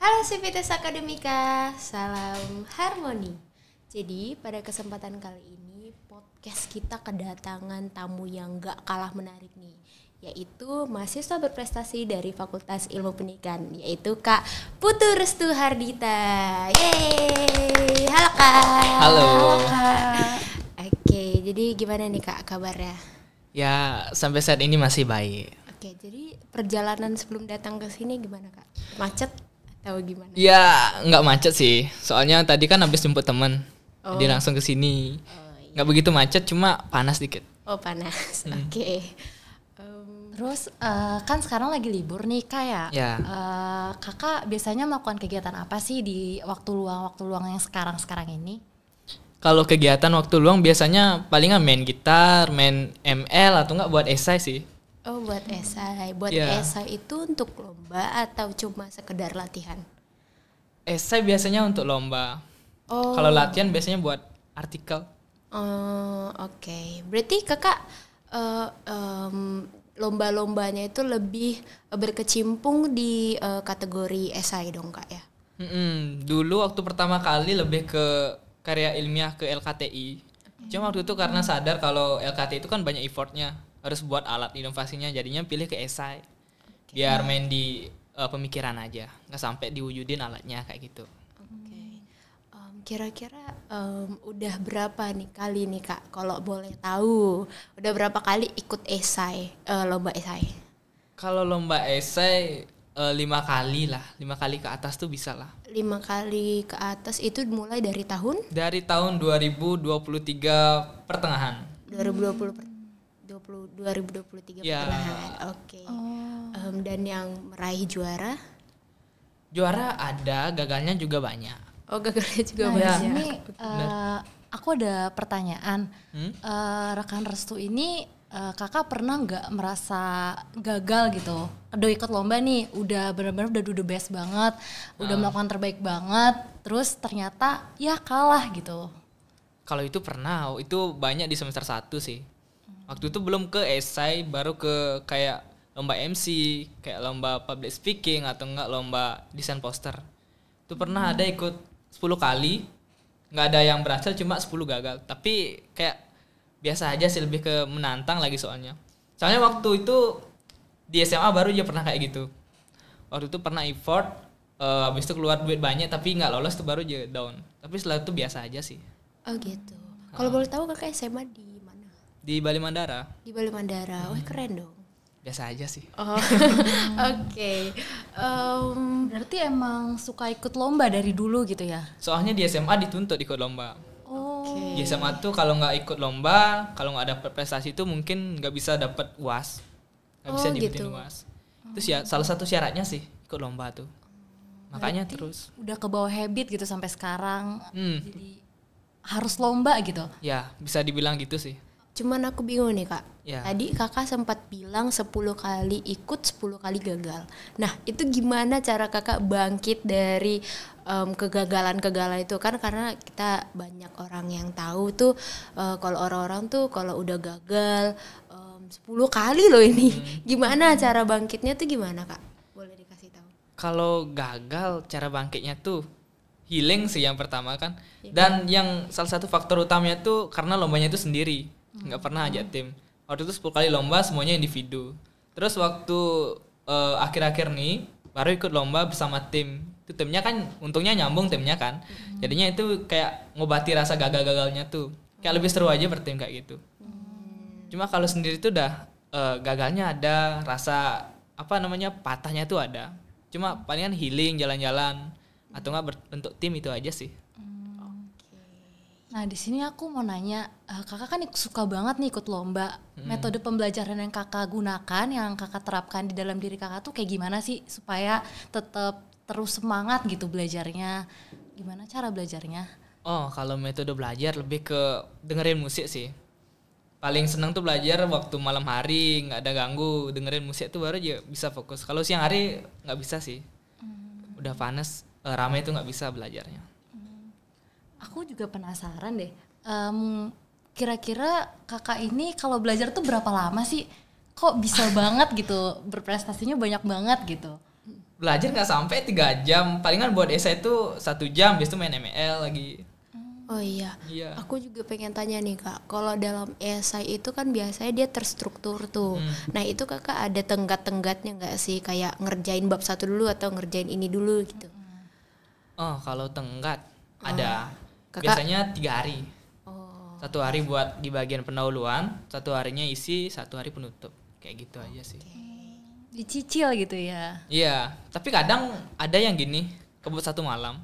Halo Civitas Akademika, salam harmoni. Jadi pada kesempatan kali ini podcast kita kedatangan tamu yang gak kalah menarik nih, yaitu mahasiswa berprestasi dari Fakultas Ilmu Pendidikan, yaitu Kak Putu Restu Hardita. Yeay, halo Kak. Halo. Kak. Oke, jadi gimana nih Kak kabarnya? Ya, sampai saat ini masih baik. Oke, jadi perjalanan sebelum datang ke sini gimana Kak? Macet atau gimana? Ya, nggak macet sih. Soalnya tadi kan habis jemput teman. Jadi langsung ke sini. Iya. Nggak begitu macet, cuma panas dikit. Oh panas, oke. Terus kan sekarang lagi libur nih Kak ya. Ya. Kakak biasanya melakukan kegiatan apa sih di waktu luang yang sekarang ini? Kalau kegiatan waktu luang biasanya palingan main gitar, main ML atau nggak buat esai sih. Oh buat esai, Iya. esai itu untuk lomba atau cuma sekedar latihan? Esai biasanya untuk lomba. Oh. Kalau latihan biasanya buat artikel. Oh oke. Berarti kakak lomba-lombanya itu lebih berkecimpung di kategori esai dong kak ya? Dulu waktu pertama kali lebih ke karya ilmiah ke LKTI. Cuma waktu itu karena sadar kalau LKTI itu kan banyak effortnya, harus buat alat inovasinya, jadinya pilih ke esai. Biar main di pemikiran aja, nggak sampai diwujudin alatnya kayak gitu. Oke. Kira-kira udah berapa nih kali nih kak? Kalau boleh tahu, udah berapa kali ikut esai, lomba esai? Kalau lomba esai 5 kali lah, 5 kali ke atas tuh bisa lah. 5 kali ke atas itu mulai dari tahun? Dari tahun 2023 pertengahan. 2023 Ya. pertengahan. Oke. Dan yang meraih juara? Juara ada, gagalnya juga banyak. Oh gagalnya juga Nah, di banyak. sini aku ada pertanyaan. Rekan Restu ini kakak pernah nggak merasa gagal gitu? Udah ikut lomba nih, udah benar-benar udah do the best banget, udah melakukan terbaik banget, terus ternyata ya kalah gitu. Kalau itu pernah, itu banyak di semester 1 sih. Waktu itu belum ke esai, baru ke kayak lomba MC, kayak lomba public speaking atau enggak lomba desain poster. Itu pernah ada ikut 10 kali, nggak ada yang berhasil, cuma 10 gagal. Tapi kayak biasa aja sih, lebih ke menantang lagi soalnya. Soalnya waktu itu di SMA baru aja pernah kayak gitu. Waktu itu pernah effort, habis itu keluar duit banyak tapi nggak lolos tuh baru aja down. Tapi setelah itu biasa aja sih. Oh gitu. Kalau boleh tahu kakak SMA di mana? Di Bali Mandara Di Bali Mandara. Wah keren dong. biasa aja sih. Oh. Oke. Berarti emang suka ikut lomba dari dulu gitu ya? Soalnya di SMA dituntut ikut lomba. Oh. Di SMA tuh kalau nggak ikut lomba, kalau nggak dapet prestasi itu mungkin nggak bisa dapet UAS, nggak bisa Oh, diikutin gitu. UAS. Itu sih salah satu syaratnya sih ikut lomba tuh. Makanya terus, Udah ke bawah habit gitu sampai sekarang. Hmm. Jadi harus lomba gitu. ya bisa dibilang gitu sih. Cuman aku bingung nih kak. Ya. Tadi kakak sempat bilang 10 kali ikut, 10 kali gagal. Nah itu gimana cara kakak bangkit dari kegagalan-kegagalan itu? Kan karena kita banyak orang yang tahu tuh kalau orang-orang tuh kalau udah gagal 10 kali loh ini. Gimana cara bangkitnya tuh gimana kak? Boleh dikasih tahu? Kalau gagal cara bangkitnya tuh healing sih yang pertama kan. Dan yang salah satu faktor utamanya tuh karena lombanya itu sendiri, nggak pernah ajak tim. Waktu itu 10 kali lomba semuanya individu. Terus waktu akhir-akhir nih baru ikut lomba bersama tim. Itu timnya kan untungnya nyambung timnya kan. Jadinya itu kayak ngobati rasa gagal-gagalnya tuh. Kayak lebih seru aja bertim kayak gitu. Cuma kalau sendiri tuh udah gagalnya ada, rasa apa namanya patahnya tuh ada. Cuma palingan healing, jalan-jalan atau nggak bentuk tim itu aja sih. Nah di sini aku mau nanya, kakak kan suka banget nih ikut lomba. Metode pembelajaran yang kakak gunakan, yang kakak terapkan di dalam diri kakak tuh kayak gimana sih supaya tetap terus semangat gitu belajarnya? Gimana cara belajarnya? Oh, kalau metode belajar lebih ke dengerin musik sih. Paling seneng tuh belajar waktu malam hari, nggak ada ganggu, dengerin musik tuh baru aja bisa fokus. Kalau siang hari nggak bisa sih, udah panas, ramai tuh nggak bisa belajarnya. Aku juga penasaran deh, kira-kira kakak ini kalau belajar tuh berapa lama sih? Kok bisa banget gitu, berprestasinya banyak banget gitu? belajar nggak sampai 3 jam, palingan buat esai itu 1 jam, habis itu main ML lagi. Oh iya. Iya. Aku juga pengen tanya nih Kak, kalau dalam esai itu kan biasanya dia terstruktur tuh. Nah itu Kakak ada tenggat-tenggatnya nggak sih, kayak ngerjain bab 1 dulu atau ngerjain ini dulu gitu? Oh kalau tenggat ada, Kakak- biasanya 3 hari. Oh. 1 hari buat di bagian pendahuluan, 1 harinya isi, 1 hari penutup, kayak gitu aja sih. Dicicil gitu ya. Iya, tapi kadang ada yang gini, kebut 1 malam.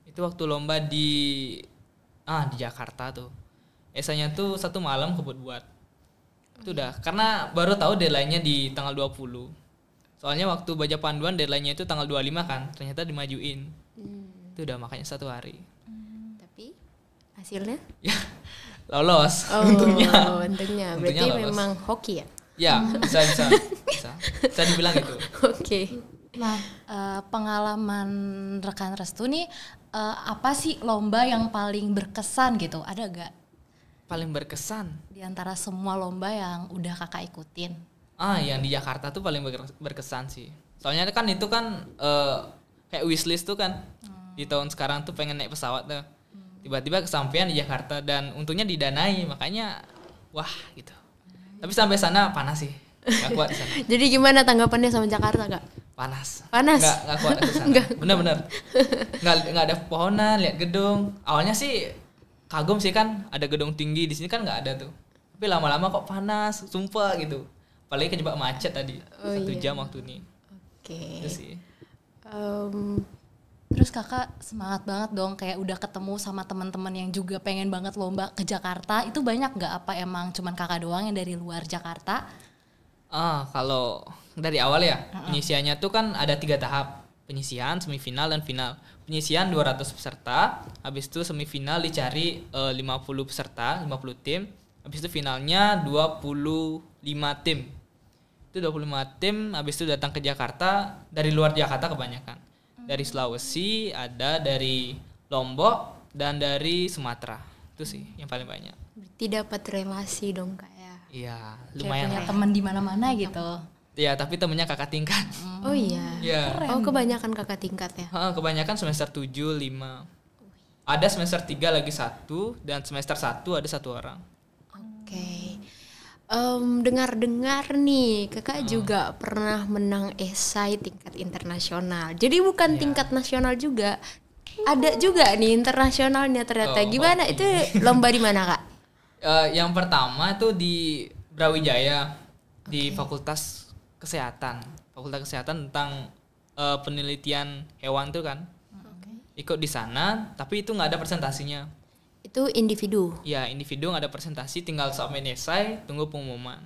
Itu waktu lomba di Jakarta tuh. Esainya tuh 1 malam kebut buat. Itu udah, karena baru tahu deadline-nya di tanggal 20. Soalnya waktu baca panduan deadline-nya itu tanggal 25 kan, ternyata dimajuin. Itu udah makanya 1 hari. Tapi hasilnya? Ya, lolos Oh, untungnya. untungnya. Berarti Untungnya lolos. memang hoki ya? Ya, bisa dibilang gitu. Oke. Nah, pengalaman rekan Restu nih, apa sih lomba yang paling berkesan gitu? Ada gak Paling berkesan. di antara semua lomba yang udah kakak ikutin? Yang di Jakarta tuh paling berkesan sih. Soalnya kan itu kan kayak wishlist tuh kan. Di tahun sekarang tuh pengen naik pesawat tuh. Tiba-tiba kesampaian di Jakarta dan untungnya didanai, makanya wah gitu. Tapi sampai sana panas sih. Gak kuat di sana. Jadi gimana tanggapannya sama Jakarta Kak? Panas. Panas? Nggak kuat di sana. Bener-bener. Nggak ada pohonan, lihat gedung. Awalnya sih kagum sih kan, ada gedung tinggi, di sini kan nggak ada tuh. Tapi lama-lama kok panas, sumpah gitu. Apalagi kejebak macet tadi, 1 jam waktu ini. Oke. Itu sih. Terus kakak semangat banget dong, kayak udah ketemu sama teman-teman yang juga pengen banget lomba ke Jakarta. Itu banyak gak, apa emang cuman kakak doang yang dari luar Jakarta? Kalau dari awal ya, penyisiannya tuh kan ada 3 tahap. Penyisian, semifinal, dan final. Penyisian 200 peserta, habis itu semifinal dicari 50 peserta, 50 tim. Habis itu finalnya 25 tim. Itu 25 tim, habis itu datang ke Jakarta, dari luar Jakarta kebanyakan. Dari Sulawesi, ada dari Lombok, dan dari Sumatera. Itu sih yang paling banyak. Berarti dapat relasi dong Kak ya? Iya, Kayak lumayan punya lah. teman di mana-mana gitu. Iya, tapi temennya kakak tingkat. Oh iya. Iya. Oh kebanyakan kakak tingkat ya? Kebanyakan semester 7, 5. Ada semester 3 lagi 1, dan semester 1 ada 1 orang. Oke. Dengar-dengar nih, kakak juga pernah menang esai tingkat internasional. Jadi bukan tingkat nasional juga, ada juga nih internasionalnya ternyata. Gimana itu lomba di mana Kak? Yang pertama itu di Brawijaya, di Fakultas Kesehatan. Fakultas Kesehatan tentang penelitian hewan tuh kan. Ikut di sana, tapi itu nggak ada presentasinya. Itu individu. Ya, individu nggak ada presentasi, tinggal submit esai, tunggu pengumuman.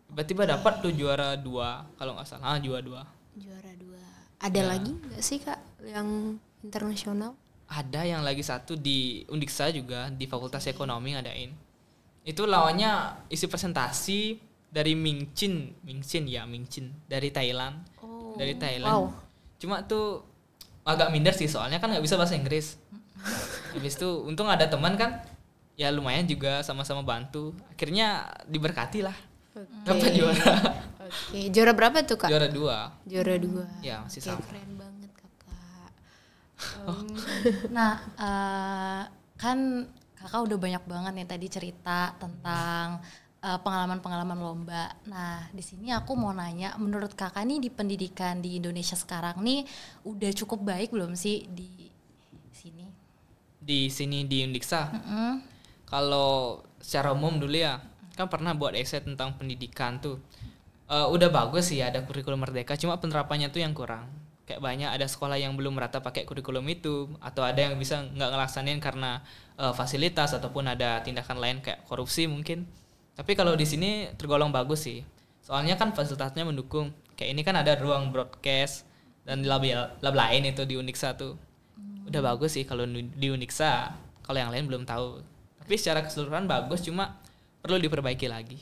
Tiba-tiba dapat tuh juara 2 kalau nggak salah. Juara 2. Juara 2. Ada lagi nggak sih Kak yang internasional? Ada yang lagi 1 di Undiksa juga, di Fakultas Ekonomi ngadain. Itu lawannya isi presentasi dari Mingchin dari Thailand. Dari Thailand. Wow. Cuma tuh agak minder sih, soalnya kan nggak bisa bahasa Inggris. Habis itu untung ada teman kan, ya lumayan juga sama-sama bantu. Akhirnya diberkati lah. Dapat juara. Oke, juara berapa tuh Kak? Juara 2. Juara 2. Ya, masih Oke, sama. keren banget Kakak. Nah, kan kakak udah banyak banget nih tadi cerita tentang pengalaman-pengalaman lomba. Nah, di sini aku mau nanya, menurut kakak nih di pendidikan di Indonesia sekarang nih udah cukup baik belum sih di sini? Di sini di Undiksa. Kalau secara umum dulu ya, kan pernah buat esai tentang pendidikan tuh. Udah bagus sih ada kurikulum merdeka, cuma penerapannya tuh yang kurang. Kayak banyak ada sekolah yang belum merata pakai kurikulum itu, atau ada yang bisa nggak ngelaksanain karena fasilitas ataupun ada tindakan lain kayak korupsi mungkin. Tapi kalau di sini tergolong bagus sih. Soalnya kan fasilitasnya mendukung. Kayak ini kan ada ruang broadcast dan lab lain itu di Undiksa tuh. Udah bagus sih kalau di Undiksa. Kalau yang lain belum tahu. Tapi secara keseluruhan bagus, cuma perlu diperbaiki lagi.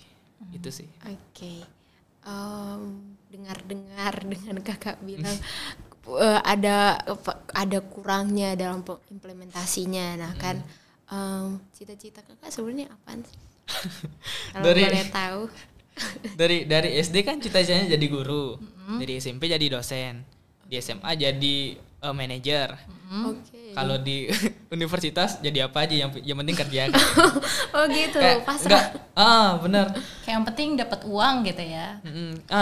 Itu sih. Oke. Dengar-dengar dengan kakak bilang ada kurangnya dalam implementasinya. Nah kan cita-cita kakak sebenarnya apaan sih? Kalau boleh tahu. Dari SD kan cita-citanya jadi guru. Dari SMP jadi dosen. Di SMA jadi manajer. Oke. Kalau di universitas jadi apa aja yang penting kerja kan. Oh gitu, Kayak, pasrah. benar. Kayak yang penting dapat uang gitu ya.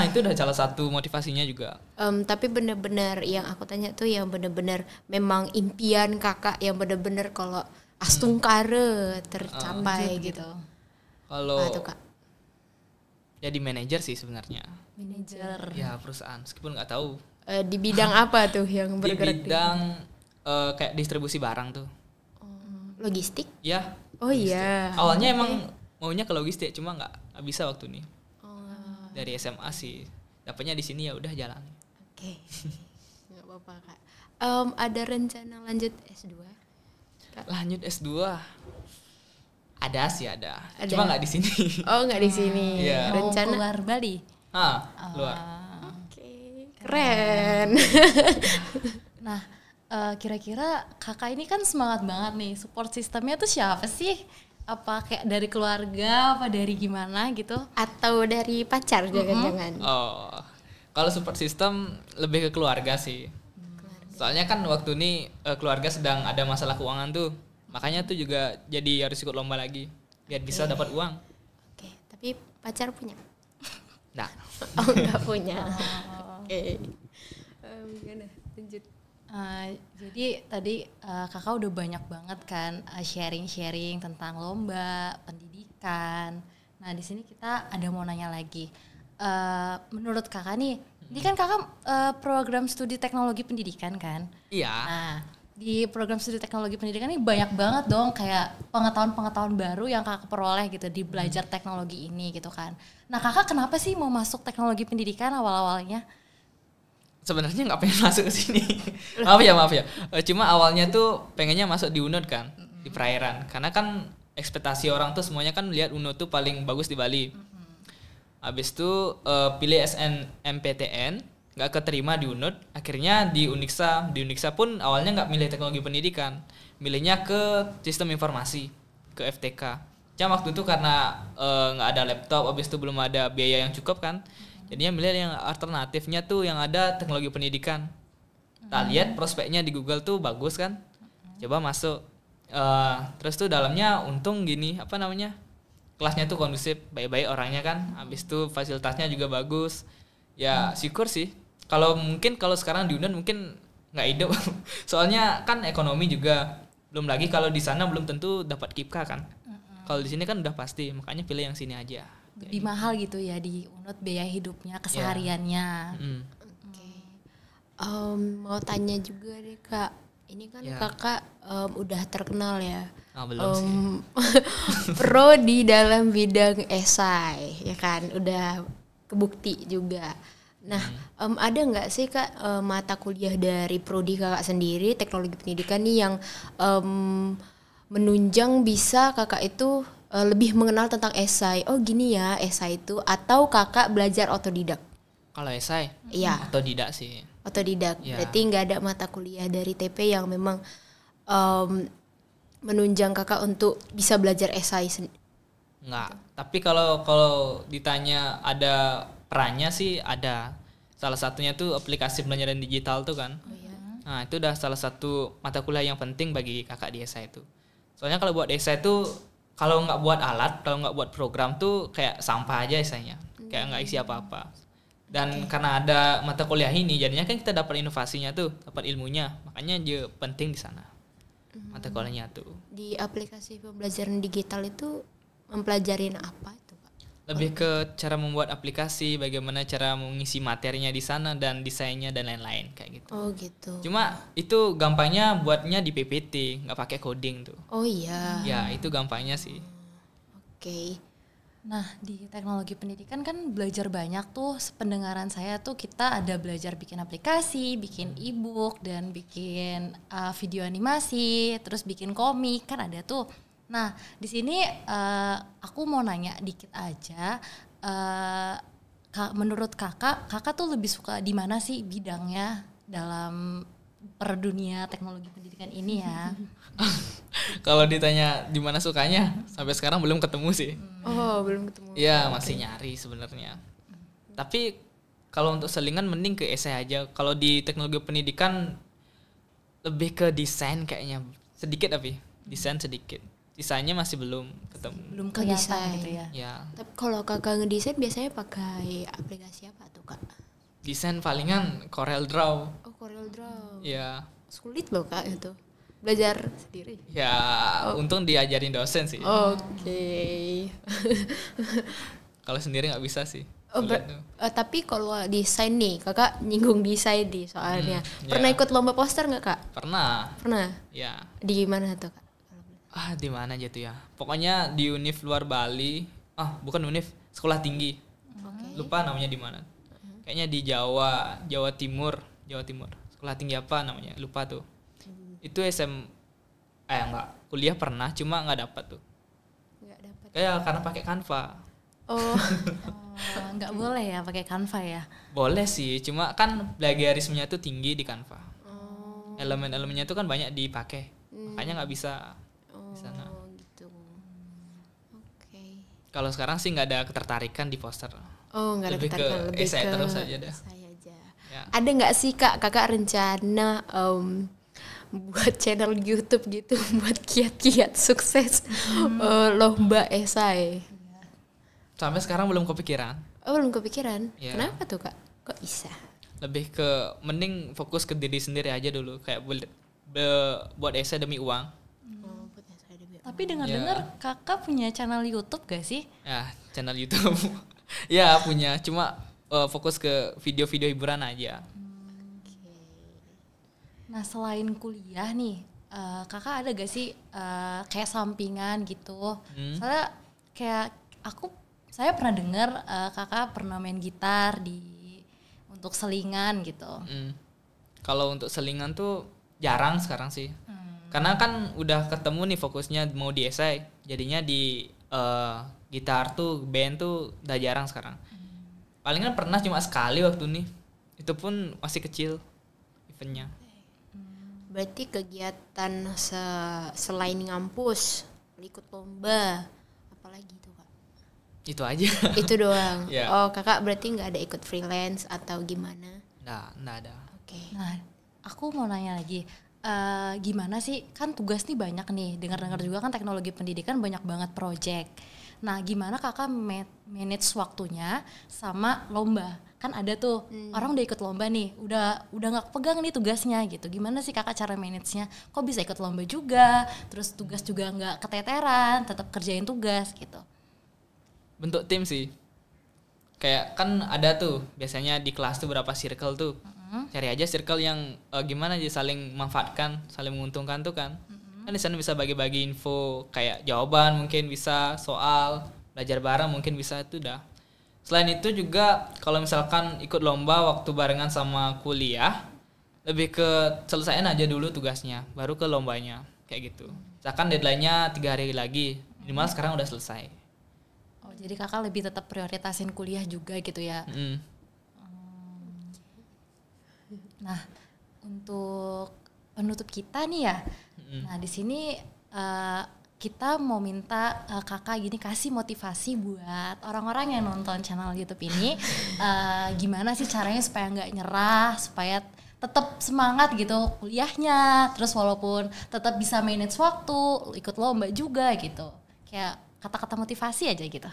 Itu udah salah satu motivasinya juga. Tapi bener-bener yang aku tanya tuh yang bener-bener memang impian kakak yang bener-bener kalau astungkare tercapai gitu. Kalau Apa tuh kak? jadi manajer sih sebenarnya. Manajer. Ya perusahaan, meskipun nggak tahu. Di bidang apa tuh yang Di bergerak? bidang kayak distribusi barang tuh. Logistik? Ya. Oh iya. Awalnya emang maunya ke logistik, cuma nggak bisa waktu ini. Oh, Dari SMA sih, dapatnya di sini ya udah jalan. oke. Nggak apa-apa kak. Ada rencana lanjut S2? Lanjut S2. Ada sih ada. Ada. Cuma nggak di sini. Oh nggak di sini. Iya. Mau Rencana? keluar Bali. Luar. Oke, keren. Nah, kira-kira kakak ini kan semangat banget nih. Support sistemnya tuh siapa sih? Apa kayak dari keluarga, apa dari gimana gitu? Atau dari pacar jangan-jangan? Oh, kalau support system lebih ke keluarga sih. Soalnya kan waktu ini keluarga sedang ada masalah keuangan tuh, makanya tuh juga jadi harus ikut lomba lagi biar bisa dapat uang. Oke, tapi pacar punya? Nah, Oh nggak punya. Oke. Gimana? Lanjut. Jadi tadi kakak udah banyak banget kan sharing-sharing tentang lomba, pendidikan. Nah di sini kita ada mau nanya lagi. Menurut kakak nih, ini kan kakak program studi teknologi pendidikan kan? iya. Nah di program studi teknologi pendidikan ini banyak banget dong kayak pengetahuan-pengetahuan baru yang kakak peroleh gitu di belajar teknologi ini gitu kan. Nah kakak kenapa sih mau masuk teknologi pendidikan awal-awalnya? Sebenarnya nggak pengen masuk ke sini. maaf ya. Cuma awalnya tuh pengennya masuk di UNUD kan, di perairan. Karena kan ekspektasi orang tuh semuanya kan lihat UNUD tuh paling bagus di Bali. Habis itu pilih SNMPTN, nggak keterima di UNUD. Akhirnya di Uniksa. Di Uniksa pun awalnya nggak milih teknologi pendidikan, milihnya ke sistem informasi, ke FTK. Cuma waktu itu karena nggak ada laptop, habis itu belum ada biaya yang cukup kan. Jadinya milih yang alternatifnya tuh yang ada teknologi pendidikan. Tak lihat prospeknya di Google tuh bagus kan. Coba masuk. Terus tuh dalamnya untung gini, apa namanya? Kelasnya tuh kondusif, baik-baik orangnya kan. Habis itu fasilitasnya juga bagus. Ya syukur sih. Kalau sekarang di UNAN mungkin nggak hidup. Soalnya kan ekonomi juga. Belum lagi kalau di sana belum tentu dapat KIPKA kan. Kalau di sini kan udah pasti, makanya pilih yang sini aja. Lebih mahal gitu ya di UNUD biaya hidupnya, kesehariannya. Oke. Mau tanya juga deh kak. Ini kan Ya. kakak udah terkenal ya. Belum sih. Pro di dalam bidang esai, ya kan? Udah kebukti juga. Nah, ada nggak sih kak mata kuliah dari prodi kakak sendiri teknologi pendidikan nih yang menunjang bisa kakak itu lebih mengenal tentang esai. Oh gini ya esai itu, atau kakak belajar otodidak? Kalau esai? Iya. Atau tidak sih? Otodidak. Ya. Berarti nggak ada mata kuliah dari TP yang memang menunjang kakak untuk bisa belajar esai. Enggak. Tapi kalau ditanya ada perannya sih ada. Salah satunya tuh aplikasi pembelajaran digital tuh kan. Oh ya. Nah, itu udah salah satu mata kuliah yang penting bagi kakak di esai itu. Soalnya kalau buat esai tuh kalau nggak buat alat, kalau nggak buat program tuh kayak sampah aja esainya. Kayak nggak isi apa-apa. Dan karena ada mata kuliah ini jadinya kan kita dapat inovasinya tuh, dapat ilmunya. Makanya dia penting di sana. Mata kuliahnya tuh. Di aplikasi pembelajaran digital itu mempelajarin apa itu kak? Lebih ke cara membuat aplikasi, bagaimana cara mengisi materinya di sana dan desainnya dan lain-lain kayak gitu. Oh gitu. Cuma itu gampangnya buatnya di PPT, nggak pakai coding tuh. Oh iya. Ya itu gampangnya sih. Oke. Nah di teknologi pendidikan kan belajar banyak tuh. Pendengaran saya tuh kita ada belajar bikin aplikasi, bikin e-book dan bikin video animasi, terus bikin komik kan ada tuh. Nah di sini aku mau nanya dikit aja. Menurut kakak tuh lebih suka di mana sih bidangnya dalam per dunia teknologi pendidikan ini ya? Kalau ditanya di mana sukanya, sampai sekarang belum ketemu sih. Oh belum ketemu. Iya masih nyari sebenarnya. Tapi kalau untuk selingan mending ke esai aja. Kalau di teknologi pendidikan lebih ke desain kayaknya sedikit, tapi desain sedikit, sisanya masih belum ketemu. Belum Ke kelihatan desain. gitu ya. Ya, Tapi kalau kakak ngedesain biasanya pakai aplikasi apa tuh kak? desain palingan Corel Draw. Oh Corel Draw. Ya, Sulit loh kak itu. Belajar sendiri. ya untung diajarin dosen sih. Oke. Kalau sendiri nggak bisa sih. Oh, Lihat tuh. tapi kalau desain nih, kakak nyinggung desain nih soalnya. Pernah ya. ikut lomba poster nggak kak? Pernah. Pernah. Ya. Di mana tuh kak? Di mana aja tuh ya? Pokoknya di Univ luar Bali. Bukan Univ, sekolah tinggi. Lupa namanya di mana. Kayaknya di Jawa Timur. Sekolah tinggi apa namanya? Lupa tuh. Itu enggak, kuliah pernah, cuma nggak dapat tuh. Nggak dapat. Kayak karena pakai Canva. Oh. Nggak boleh ya pakai Canva ya. Boleh sih, cuma kan plagiarismenya tuh tinggi di Canva. Oh. Elemen-elemennya tuh kan banyak dipakai. Makanya nggak bisa di sana. Oh gitu. Oke. Kalau sekarang sih nggak ada ketertarikan di poster. Oh nggak ada Lebih ke ketertarikan, lebih esai ke terus aja dah. esai aja. Ya. Ada nggak sih kak kakak rencana buat channel YouTube gitu buat kiat-kiat sukses lomba esai? Sampai sekarang belum kepikiran. Oh belum kepikiran. Ya. Kenapa tuh kak? Kok bisa? Lebih ke mending fokus ke diri sendiri aja dulu, kayak buat esai demi uang. Oh, buat esai demi. Tapi dengar-dengar kakak punya channel YouTube gak sih? Ya, channel YouTube. Ya punya, cuma fokus ke video-video hiburan aja. Nah selain kuliah nih, kakak ada gak sih kayak sampingan gitu? Soalnya kayak saya pernah dengar kakak pernah main gitar untuk selingan gitu. Kalau untuk selingan tuh jarang sekarang sih. Karena kan udah ketemu nih fokusnya mau di esai, jadinya di gitar tuh band tuh udah jarang sekarang. Palingan pernah cuma sekali waktu nih, itu pun masih kecil eventnya. Berarti kegiatan selain ngampus, ikut lomba, apalagi tuh kak? Itu aja. Itu doang. Ya. Oh kakak berarti nggak ada ikut freelance atau gimana? Nggak ada. Oke. Nah aku mau nanya lagi, gimana sih, kan tugas nih banyak nih, dengar-dengar juga kan teknologi pendidikan banyak banget project. Nah gimana kakak manage waktunya sama lomba? Kan ada tuh orang udah ikut lomba nih, udah nggak pegang nih tugasnya gitu. Gimana sih kakak cara manage-nya? Kok bisa ikut lomba juga, terus tugas juga nggak keteteran, tetap kerjain tugas gitu. Bentuk tim sih. Kayak kan ada tuh biasanya di kelas tuh berapa circle tuh. Cari aja circle yang gimana aja saling manfaatkan, saling menguntungkan tuh kan. Kan di sana bisa bagi-bagi info kayak jawaban mungkin bisa, soal, belajar bareng mungkin bisa, itu dah. Selain itu juga kalau misalkan ikut lomba waktu barengan sama kuliah, lebih ke selesaiin aja dulu tugasnya, baru ke lombanya kayak gitu. Misalkan deadline-nya 3 hari lagi, minimal sekarang udah selesai. Oh jadi kakak lebih tetap prioritasin kuliah juga gitu ya. Nah, untuk penutup kita nih ya. Nah, di sini kita mau minta kakak gini kasih motivasi buat orang-orang yang nonton channel YouTube ini. Gimana sih caranya supaya nggak nyerah, supaya tetap semangat gitu kuliahnya, terus walaupun tetap bisa manage waktu, ikut lomba juga gitu. Kayak kata-kata motivasi aja gitu.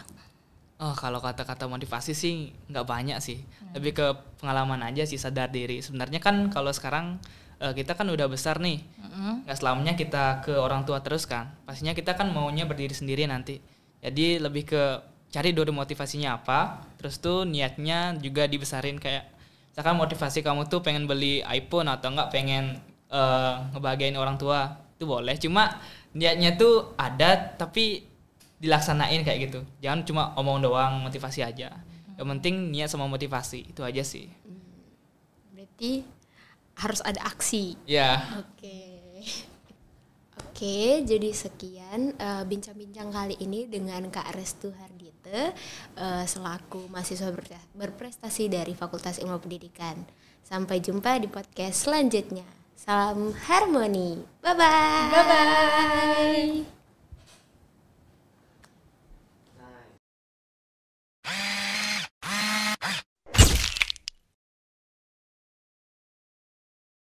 Kalau kata-kata motivasi sih nggak banyak sih, lebih ke pengalaman aja sih, sadar diri. Sebenarnya kan kalau sekarang kita kan udah besar nih, nggak selamanya kita ke orang tua terus kan. Pastinya kita kan maunya berdiri sendiri nanti. Jadi lebih ke cari dulu motivasinya apa, terus tuh niatnya juga dibesarin. Kayak misalkan motivasi kamu tuh pengen beli iPhone atau enggak pengen ngebahagiain orang tua, itu boleh. Cuma niatnya tuh ada tapi dilaksanain kayak gitu. Jangan cuma omong doang, motivasi aja. Yang penting niat sama motivasi, itu aja sih. Berarti harus ada aksi. Ya. Oke, jadi sekian bincang-bincang kali ini dengan Kak Restu Hardite selaku mahasiswa berprestasi dari Fakultas Ilmu Pendidikan. Sampai jumpa di podcast selanjutnya. Salam harmoni. Bye-bye. Bye-bye.